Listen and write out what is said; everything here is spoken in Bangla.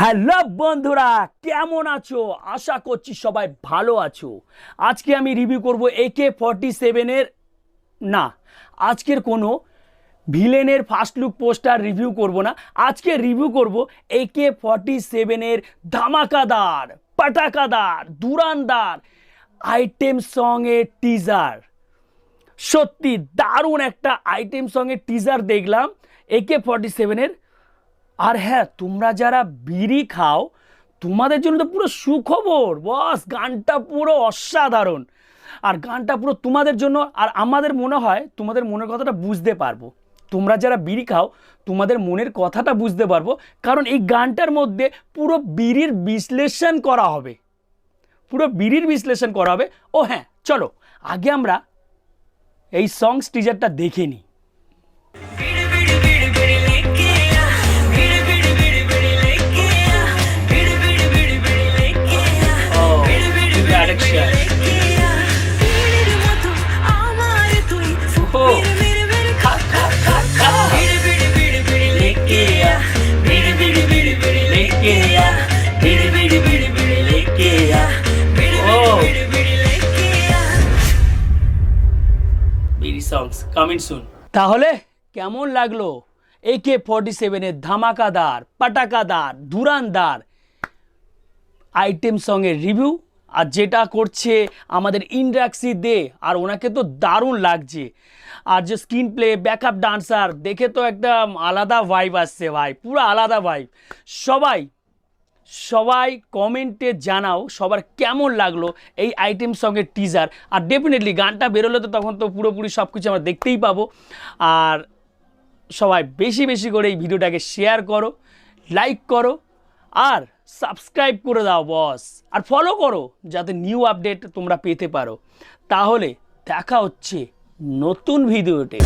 হ্যালো বন্ধুরা, কেমন আছো? আশা করছি সবাই ভালো আছো। আজকে আমি রিভিউ করব AK-47 এর না, আজকের কোনো ভিলেনের ফার্স্ট লুক পোস্টার রিভিউ করব না। আজকে রিভিউ করব AK-47 এর ধামাকাদার, পাটাকাদার, দুরানদার আইটেম সঙের টিজার। সত্যি দারুণ একটা আইটেম সঙের টিজার দেখলাম AK-47 এর। আর হ্যাঁ, তোমরা যারা বিড়ি খাও তোমাদের জন্য তো পুরো সুখবর বস, গানটা পুরো অসাধারণ। আর গানটা পুরো তোমাদের জন্য। আর আমাদের মনে হয় তোমাদের মনের কথাটা বুঝতে পারবো। তোমরা যারা বিড়ি খাও তোমাদের মনের কথাটা বুঝতে পারবো, কারণ এই গানটার মধ্যে পুরো বিড়ির বিশ্লেষণ করা হবে, পুরো বিড়ির বিশ্লেষণ করা হবে। ও হ্যাঁ, চলো আগে আমরা এই সংস টিজারটা দেখে নিই। তাহলে কেমন লাগলো AK-47 এর ধামাকাদার, পাটাকাদার, ধুরানদার আইটেম সঙের রিভিউ? আর যেটা করছে আমাদের ইন্দ্রাক্সি দে, আর ওনাকে তো দারুণ লাগছে। আর যে স্ক্রিন প্লে, ব্যাকআপ ডান্সার দেখে তো একটা আলাদা ভাইব আসছে ভাই, পুরো আলাদা ভাইব। সবাই কমেন্টে জানাও সবার কেমন লাগলো এই আইটেম সঙের টিজার। আর ডেফিনেটলি গানটা বেরোলে তো তখন তো পুরোপুরি সব কিছু আমরা দেখতেই পাবো। আর সবাই বেশি বেশি করে এই ভিডিওটাকে শেয়ার করো, লাইক করো, আর সাবস্ক্রাইব করে দাও বস। আর ফলো করো যাতে নিউ আপডেট তোমরা পেতে পারো। তাহলে দেখা হচ্ছে নতুন ভিডিওতে।